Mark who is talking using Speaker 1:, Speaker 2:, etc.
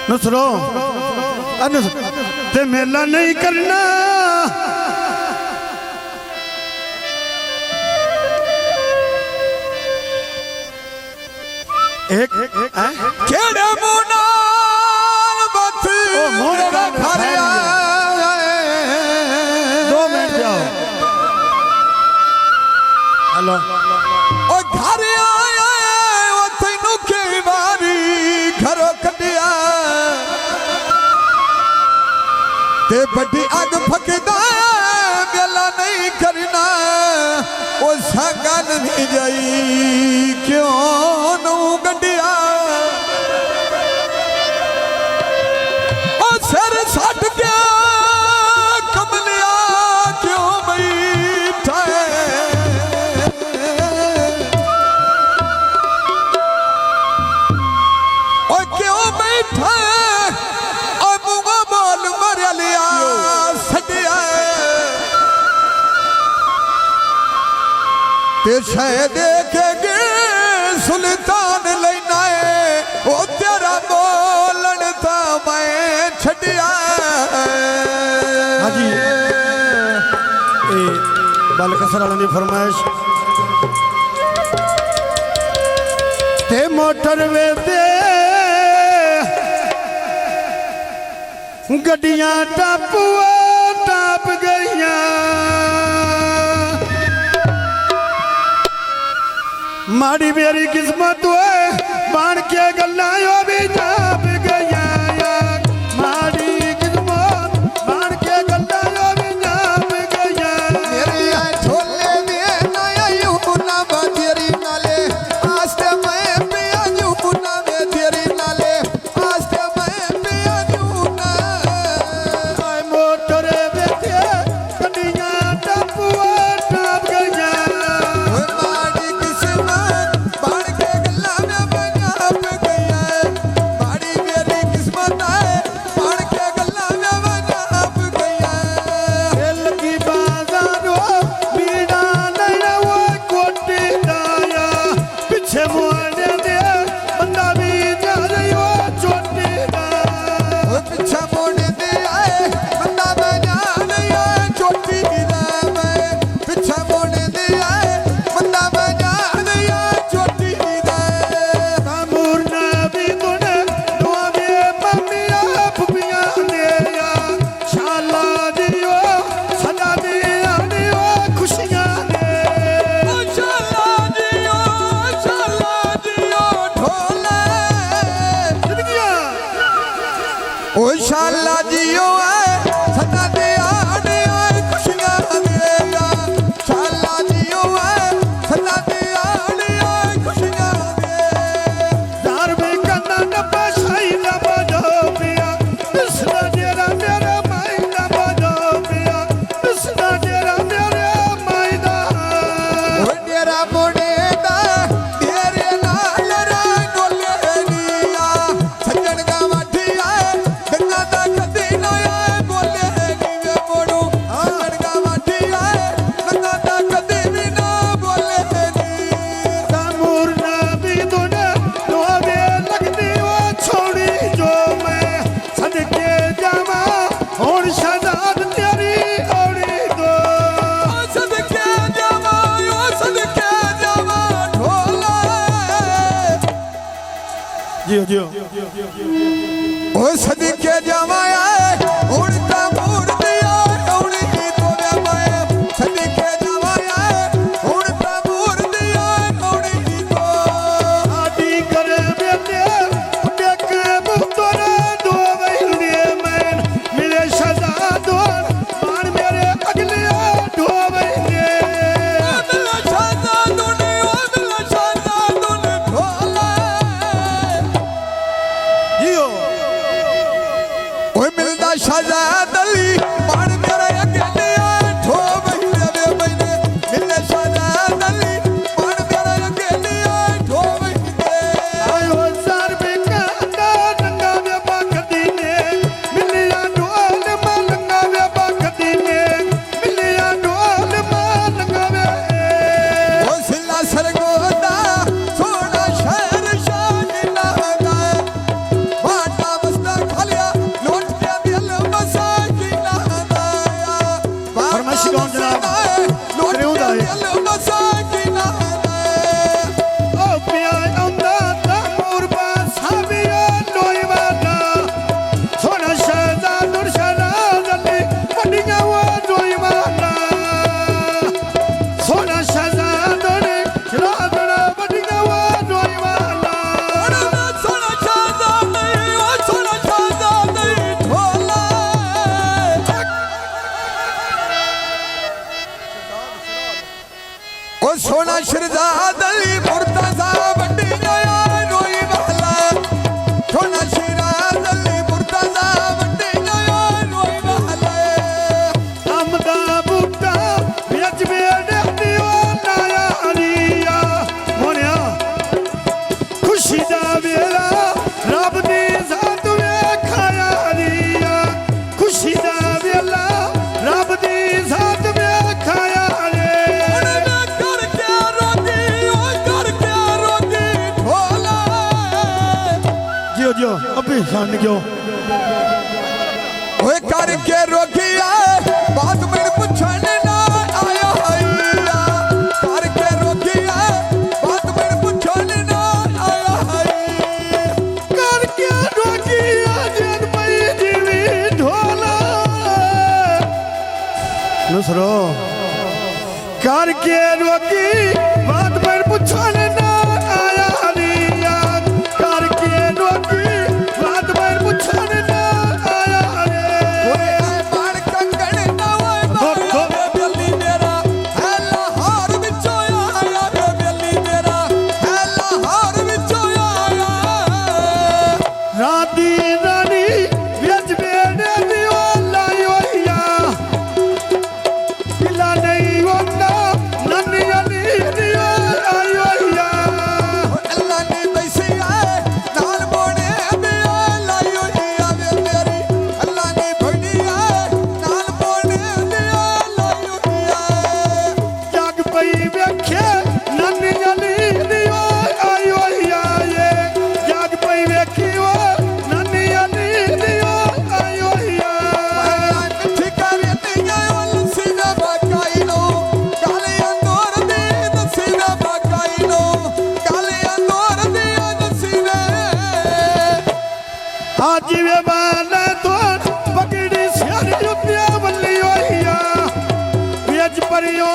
Speaker 1: नुसरो ते मेला नहीं करना एक
Speaker 2: खेड़े मुना बथ मेरा घर
Speaker 1: दो मिनट जाओ हेलो
Speaker 2: ओ घर आया ओ तैनू कई बारी घरों कटिया ते बड़ी अग फकदा मेला नहीं करना ओ संगा नहीं जाई क्यों नू गंडिया ओ सिर सट के कमलिया क्यों बैठा ओ क्यों बैठा ओ मुंह बोल मर लिया सटिया ते शायद देखेगे सुल्तान लेना है ओ तेरा बोलन था मैं छड़िया
Speaker 1: हाजी बालकसर वाले की फरमाइश ते मोटर वे दे गड्डियां टापुआ टाप गईयां माड़ी मेरी किस्मत बन के गल्ला भी जाप गया माड़ी किस्मत बन के गल्ला भी जाप गया
Speaker 2: मेरी छोले में नया यूना तेरी नाले आस्ते मैं पिया यूना में तेरी नाले आस्ते मैं पिया यूना
Speaker 1: मोटर बेटे गड्डियां टापुआ टाप गया
Speaker 2: ओ शाला जियो सदा दे आने खुशियां देगा शाला जियो सदा दे आने खुशियां दे
Speaker 1: दार में कन्ना डब्बा शाही ना बदो पिया इसना जेरा मेरा मायना बदो पिया इसना जेरा मेरा मायना
Speaker 2: ओ तेरा मोड़े दा तेरे नाल रंगोले निया सजन गा वाठिया
Speaker 1: जियो जियो
Speaker 2: ओ सदके जावाया उड़ता मूर्तिया उड़ी तो मैं सदके जावाया उड़ता मूर्तिया उड़ी तो
Speaker 1: आदि करे बेटे देख मुतरे दो वहीले में मिले सजा दो मान मेरे अगले दो वहीले
Speaker 2: मिले सजा दूने मिले सजा दूने ढोला
Speaker 1: जियो
Speaker 2: ओए मिलदा शहजाद अली मान मेरे अगले ठो महीने दे महीने मिले शहजाद अली मान मेरे अगले ठो महीने
Speaker 1: आयो सर में कांदा नंगा वे बखदी ने मिलिया ढोल मालंगा वे बखदी ने मिलिया ढोल मालंगा वे
Speaker 2: ओ सिला सरगोदा सोना शहर शान लागा वाटा मस्ता ਸ਼ਹਜ਼ਾਦਲੀ ਮੁਰਤਜ਼ਾ ਵੱਡੀਆਂ ਰੋਈ ਮਹਲਾ ਸੋਹਣਾ ਸ਼ਹਜ਼ਾਦਲੀ ਮੁਰਤਜ਼ਾ ਵੱਡੀਆਂ ਰੋਈ ਮਹਲਾ
Speaker 1: ਅੰਬ ਦਾ ਬੂਟਾ ਵਿੱਚ ਵੇੜੇ ਦਿਓ ਨਾਇਆ ਅਲੀਆ ਮੋਨਿਆ ਖੁਸ਼ੀ ਦਾ ਵੇਲਾ ਰੱਬ ਦੀ ਜ਼ਾਤ ਵੇਖਾਇਆ ਅਲੀਆ ਖੁਸ਼ੀ ਦਾ ਵੇਲਾ ਰੱਬ ਦੀ ਜ਼ਾਤ ਵੇਖਾਇਆ ਅਲੀਆ ਜਿਓ ਜਿਓ ਅੱਬੀ ਸੰਨ ਗਿਓ
Speaker 2: ਓਏ ਕਰਕੇ ਰੋਗੀਆ ਬਾਤ ਮੈਨੂੰ ਪੁੱਛਣ ਨਾ ਆਇਆ ਹਈਆ ਕਰਕੇ ਰੋਗੀਆ ਬਾਤ ਮੈਨੂੰ ਪੁੱਛਣ ਨਾ ਆਇਆ ਹਈ
Speaker 1: ਕਰਕੇ ਰੋਗੀਆ ਜਦ ਪਈ ਜੀਵੀ ਢੋਲਾ ਨਸਰੋ ਕਰਕੇ ਰੋਗੀ ਬਾਤ ਮੈਨੂੰ ਪੁੱਛਣ ਨਾ ਆਇਆ ਅਲੀਆ ਕਰਕੇ ਰੋਗੀ ਬਾਤ ਮੈਨੂੰ ਪੁੱਛਣ ਨਾ ਆਇਆ
Speaker 2: ਓਏ ਬਣ ਕੰਗਣ ਨਾ ਓਏ ਮਾਰਿਆ ਵੇ ਬੇਲੀ ਮੇਰਾ ਹੈ ਲਾਹੌਰ ਵਿੱਚੋਂ ਆਇਆ ਵੇ ਬੇਲੀ ਮੇਰਾ ਹੈ ਲਾਹੌਰ ਵਿੱਚੋਂ ਆਇਆ
Speaker 1: ਰਾਤੀ ਰਾਣੀ ਵਿੱਚ ਵੇੜੇ ਦਿਓ ਲਾਈ ਹੋਈਆ ਪਿਲਾ ਨਹੀਂ ਹੁੰਦਾ ਨੰਨੀ ਅਲੀ ਦਿਓ ਆਈ ਹੋਈਆ
Speaker 2: ਅੱਲਾ ਨੇ ਬੈਸੀਆ ਨਾਲ ਮੋੜੇ ਦੇ ਲਾਈ ਹੋਈ ਆਵੇ ਮੇਰੀ ਅੱਲਾ ਨੇ ਫੜੀਆ ਨਾਲ ਮੋੜੇ ਦੇ ਲਾਈ ਹੋਈ ਆ
Speaker 1: ਜਗ ਪਈ ਵੇਖੇ ਨੰਨੀ ਅਲੀ ਦਿਓ ਆਈ ਹੋਈਆ ਏ ਜਗ ਪਈ ਵੇਖੀ ਓ ਨੰਨੀ ਅਲੀ ਦਿਓ ਆਈ ਹੋਈਆ
Speaker 2: ਕਿੱਥੇ ਕਰੇ ਤੀਆਂ ਉਹ ਲੱਸੀ ਦਾ ਬਾਕਾਈ ਨੂੰ ਕਾਲੇ ਅੰਦੋਰ ਦੀ ਦੱਸੀ ਦਾ ਬਾਕਾਈ ਨੂੰ ਕਾਲੇ ਅੰਦੋਰ ਦੀ ਦੱਸੀ ਨੇ
Speaker 1: ਅੱਜ ਵੇ ਬਾਲੇ ਤੋਂ ਪਕੜੀ ਸਿਆਰੀ ਉੱਤੇ ਵੱਲੀ ਹੋਈਆ ਵਿੱਚ ਪਰਿਓ